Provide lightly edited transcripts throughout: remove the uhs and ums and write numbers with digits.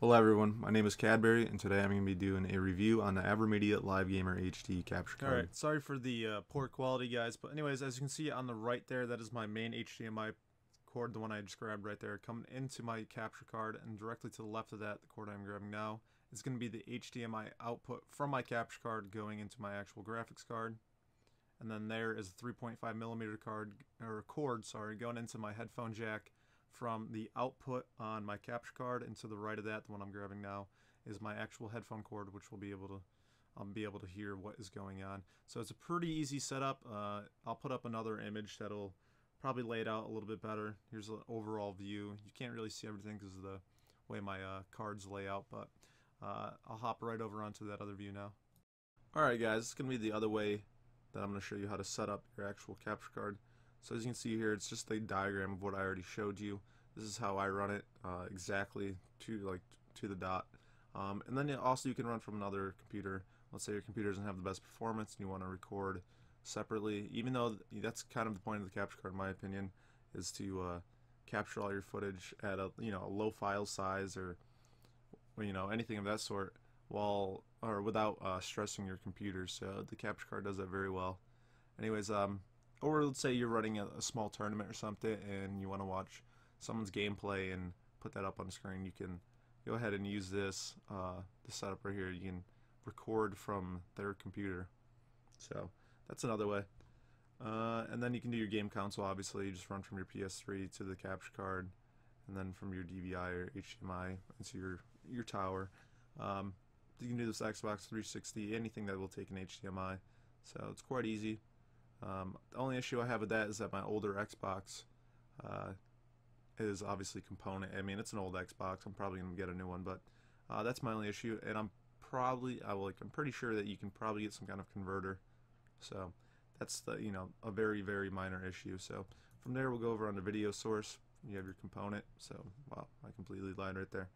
Hello everyone, my name is Cadbury, and today I'm going to be doing a review on the AVerMedia Live Gamer HD capture card. Alright, sorry for the poor quality, guys, but anyways, as you can see on the right there, that is my main HDMI cord, the one I just grabbed right there, coming into my capture card, and directly to the left of that, the cord I'm grabbing now, is going to be the HDMI output from my capture card going into my actual graphics card. And then there is a 3.5mm cord, going into my headphone jack from the output on my capture card, and to the right of that, the one I'm grabbing now, is my actual headphone cord, which will be able to hear what is going on. So it's a pretty easy setup. I'll put up another image that'll probably lay it out a little bit better. Here's an overall view. You can't really see everything because of the way my cards lay out, but I'll hop right over onto that other view now. Alright guys, it's going to be the other way that I'm going to show you how to set up your actual capture card. So as you can see here, it's just a diagram of what I already showed you. This is how I run it exactly to the dot. And then also you can run from another computer. Let's say your computer doesn't have the best performance and you want to record separately, even though that's kind of the point of the capture card in my opinion, is to capture all your footage at a low file size or anything of that sort, while or without stressing your computer. So the capture card does that very well. Anyways, or let's say you're running a small tournament or something and you want to watch someone's gameplay and put that up on the screen. You can go ahead and use this setup right here. You can record from their computer. So that's another way. And then you can do your game console. Obviously, you just run from your PS3 to the capture card, and then from your DVI or HDMI into your tower. You can do this Xbox 360, anything that will take an HDMI. So it's quite easy. The only issue I have with that is that my older Xbox is obviously component. I mean, it's an old Xbox. I'm probably gonna get a new one, but that's my only issue. And I'm pretty sure that you can probably get some kind of converter. So that's a very, very minor issue. So from there we'll go over on the video source. You have your component. So wow, I completely lied right there.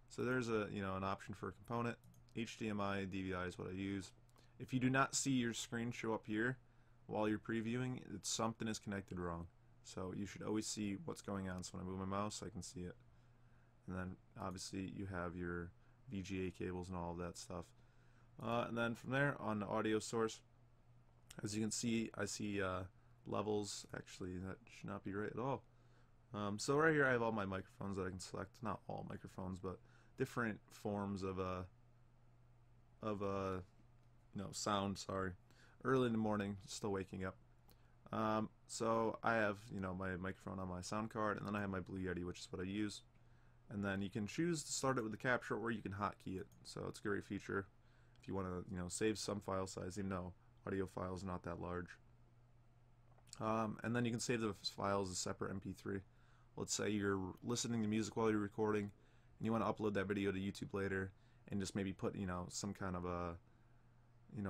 So there's an option for a component. HDMI, DVI is what I use. If you do not see your screen show up here while you're previewing, something is connected wrong. So you should always see what's going on. So when I move my mouse, I can see it. And then obviously you have your VGA cables and all of that stuff. And then from there on the audio source, as you can see, I see levels. Actually, that should not be right at all. So right here I have all my microphones that I can select. Not all microphones, but different forms of sound. Sorry, early in the morning, still waking up. So I have my microphone on my sound card, and then I have my Blue Yeti, which is what I use. And then you can choose to start it with the capture, or you can hotkey it. So it's a great feature if you want to save some file size, even though audio file is not that large. And then you can save the files as separate MP3. Let's say you're listening to music while you're recording, and you want to upload that video to YouTube later, and just maybe put some kind of a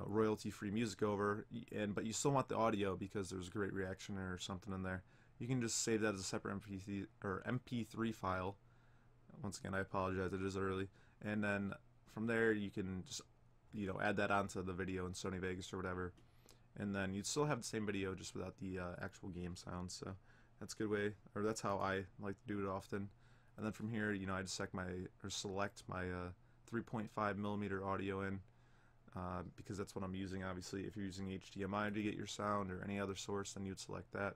royalty-free music over, but you still want the audio because there's a great reaction or something in there. You can just save that as a separate MP3 file. Once again, I apologize, it is early. And then from there you can just add that onto the video in Sony Vegas or whatever, and then you'd still have the same video just without the actual game sounds. So that's a good way, or that's how I like to do it often. And then from here, I just select my 3.5mm audio in, because that's what I'm using. Obviously, if you're using HDMI to get your sound or any other source, then you'd select that.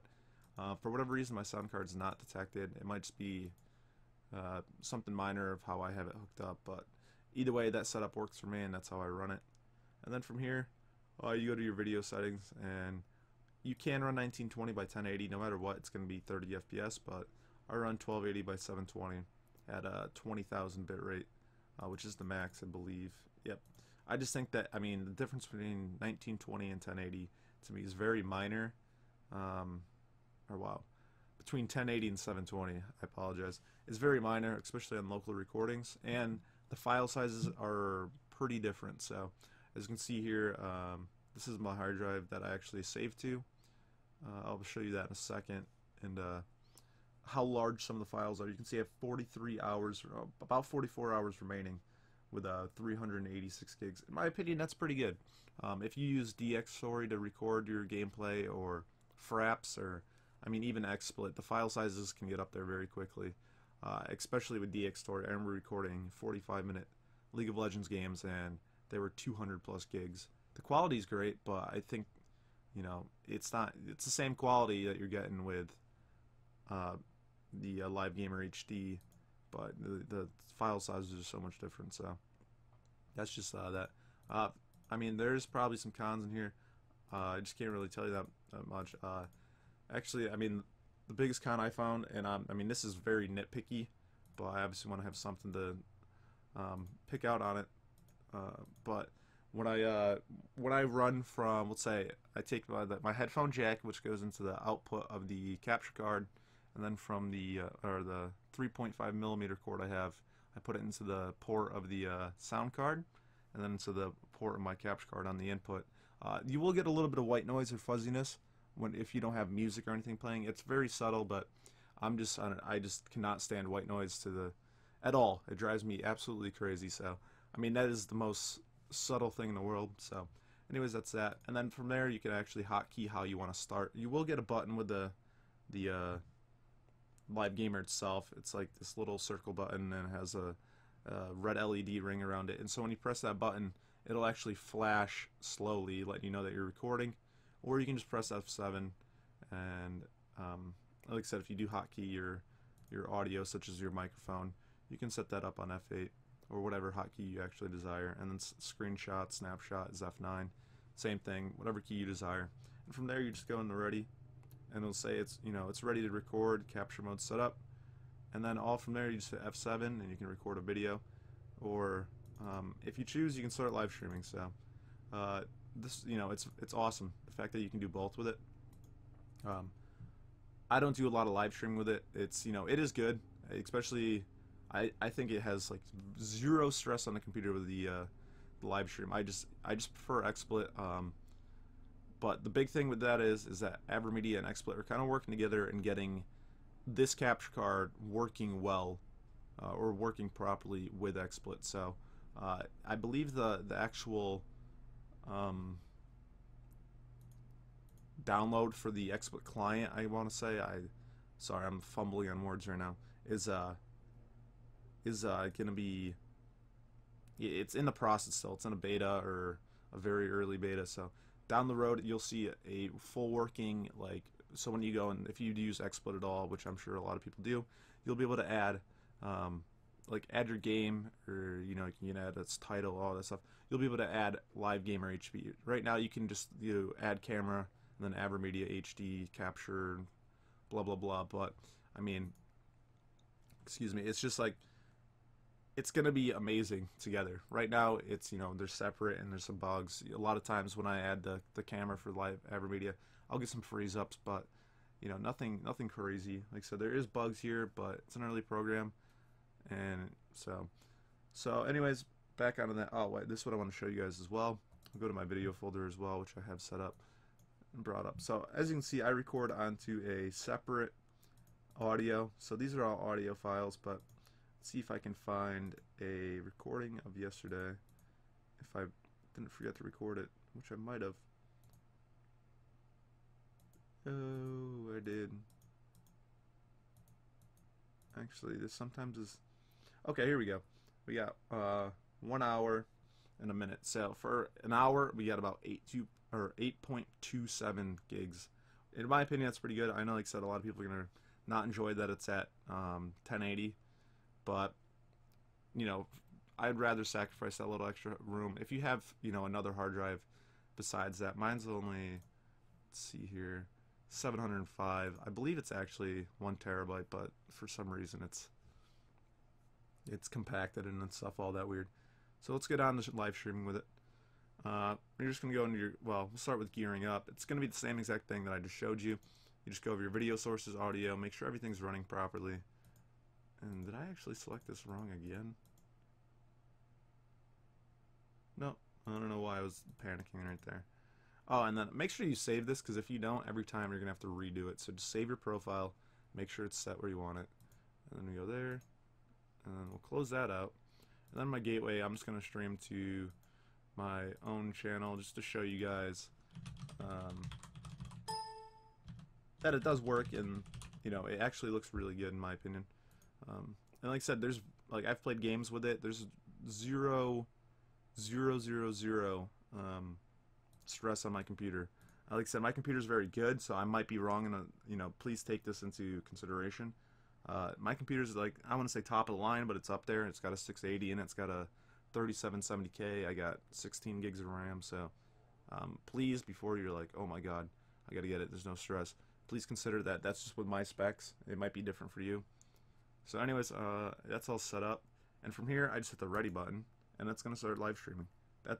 For whatever reason, my sound card's not detected. It might just be something minor of how I have it hooked up, but either way, that setup works for me, and that's how I run it. And then from here, you go to your video settings, and you can run 1920 by 1080. No matter what, it's going to be 30 FPS, but I run 1280 by 720 at a 20,000 bit rate, which is the max, I believe. Yep. I just think that, the difference between 1920 and 1080 to me is very minor. Between 1080 and 720, I apologize, is very minor, especially on local recordings, and the file sizes are pretty different. So as you can see here, this is my hard drive that I actually saved to. I'll show you that in a second, and how large some of the files are. You can see I have 43 hours, about 44 hours remaining, with 386 gigs. In my opinion, that's pretty good. If you use DxStory to record your gameplay, or Fraps, or even XSplit, the file sizes can get up there very quickly. especially with DX Story. I remember recording 45-minute League of Legends games, and they were 200 plus gigs. The quality's great, but I think, you know, it's not. It's the same quality that you're getting with the Live Gamer HD, but the file sizes are so much different. So that's just that. I mean, there's probably some cons in here. I just can't really tell you that much. Actually, I mean, the biggest con I found, and I mean, this is very nitpicky, but I obviously want to have something to pick out on it. But when I run from, let's say, I take my headphone jack, which goes into the output of the capture card, and then from the 3.5 millimeter cord I have, I put it into the port of the sound card, and then into the port of my capture card on the input. You will get a little bit of white noise or fuzziness if you don't have music or anything playing. It's very subtle, but I just cannot stand white noise at all. It drives me absolutely crazy. So I mean, that is the most subtle thing in the world. So anyways, that's that. And then from there, you can actually hotkey how you want to start. You will get a button with the Live Gamer itself. It's like this little circle button, and it has a red LED ring around it. And so when you press that button, it'll actually flash slowly, letting you know that you're recording. Or you can just press F7, and like I said, if you do hotkey your audio, such as your microphone, you can set that up on F8 or whatever hotkey you actually desire. And then screenshot, snapshot is F9. Same thing, whatever key you desire. And from there, you just go into ready, and it'll say it's ready to record, capture mode set up. And then all from there, you just hit F7, and you can record a video. Or if you choose, you can start live streaming. So this, it's awesome, the fact that you can do both with it. I don't do a lot of live streaming with it. It's, it is good, especially I think it has like zero stress on the computer with the live stream. I just prefer XSplit. But the big thing with that is that AVerMedia and XSplit are kind of working together and getting this capture card working well, or working properly with XSplit. So I believe the actual download for the XSplit client, I want to say, sorry, I'm fumbling on words right now, is gonna be, it's in the process still. It's in a beta, or a very early beta. So down the road, you'll see a full working, like, so when you go, and if you use XSplit at all, which I'm sure a lot of people do, you'll be able to add add your game, or you can add its title, all that stuff. You'll be able to add Live Gamer HD. Right now, you can just add camera, and then AVerMedia HD capture, blah blah blah. But I mean, excuse me, it's just like, it's gonna be amazing together. Right now, it's they're separate, and there's some bugs. A lot of times when I add the camera for Live AVerMedia, I'll get some freeze ups, but nothing crazy. Like I said, there is bugs here, but it's an early program. And so anyways, back onto that. Oh wait, this is what I want to show you guys as well. I'll go to my video folder as well, which I have set up and brought up. So as you can see, I record onto a separate audio. So these are all audio files, but let's see if I can find a recording of yesterday, if I didn't forget to record it, which I might have. Oh, I did. Actually, this sometimes is. Okay, here we go. We got 1 hour and a minute. So for an hour, we got about 8.27 gigs. In my opinion, that's pretty good. I know, like I said, a lot of people are gonna not enjoy that it's at 1080, but I'd rather sacrifice that little extra room. If you have another hard drive besides that, mine's only, let's see here, 705. I believe it's actually 1 terabyte, but for some reason it's compacted and stuff, all that weird. So let's get on to live streaming with it. You're just gonna go into we'll start with gearing up. It's gonna be the same exact thing that I just showed you. You just go over your video sources, audio, make sure everything's running properly. And did I actually select this wrong again? No, I don't know why I was panicking right there. Oh, and then make sure you save this, because if you don't, every time you're gonna have to redo it. So just save your profile, make sure it's set where you want it, and then we go there, and then we'll close that out. And then my gateway, I'm just gonna stream to my own channel just to show you guys that it does work, and it actually looks really good in my opinion. And like I said, there's like I've played games with it. There's zero stress on my computer. Like I said, my computer's very good, so I might be wrong, and please take this into consideration. My computer's like, I want to say top of the line, but it's up there. It's got a 680 in it. It's got a 3770K. I got 16 gigs of RAM. So please, before you're like, oh my god, I gotta get it, there's no stress, please consider that that's just with my specs. It might be different for you. So anyways, that's all set up, and from here I just hit the ready button, and that's gonna start live streaming.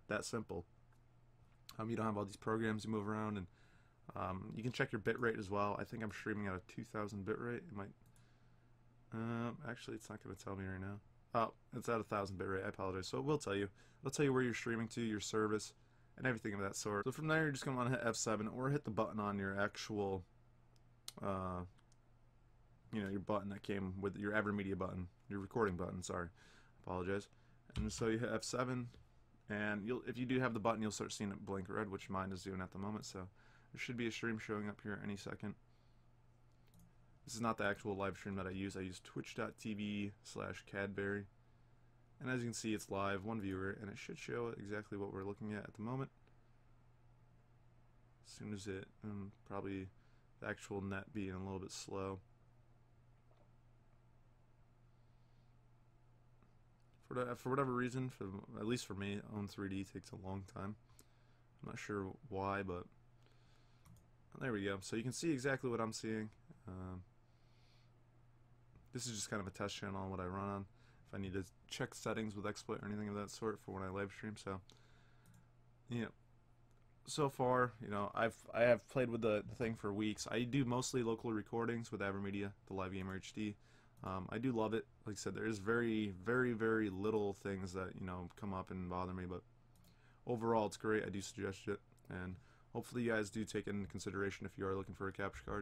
That simple. You don't have all these programs you move around, and you can check your bitrate as well. I think I'm streaming at a 2000 bitrate. It might actually, it's not going to tell me right now. Oh, it's at 1000 bitrate. I apologize. So it will tell you. It'll tell you where you're streaming to, your service, and everything of that sort. So from there, you're just going to want to hit F7 or hit the button on your actual, your button that came with your AVerMedia button, your recording button. Sorry, apologize. And so you hit F7, and if you do have the button, you'll start seeing it blink red, which mine is doing at the moment. So there should be a stream showing up here any second. This is not the actual live stream that I use. I use twitch.tv/Cadberry. And as you can see, it's live, one viewer, and it should show exactly what we're looking at the moment. As soon as it, probably the actual net being a little bit slow. For whatever reason, at least for me, Own3D takes a long time. I'm not sure why, but there we go. So you can see exactly what I'm seeing. This is just kind of a test channel on what I run on. If I need to check settings with exploit or anything of that sort for when I live stream. So, so far, I have played with the thing for weeks. I do mostly local recordings with AVerMedia, the Live Gamer HD. I do love it. Like I said, there is very, very, very little things that come up and bother me, but overall, it's great. I do suggest it, and hopefully, you guys do take it into consideration if you are looking for a capture card.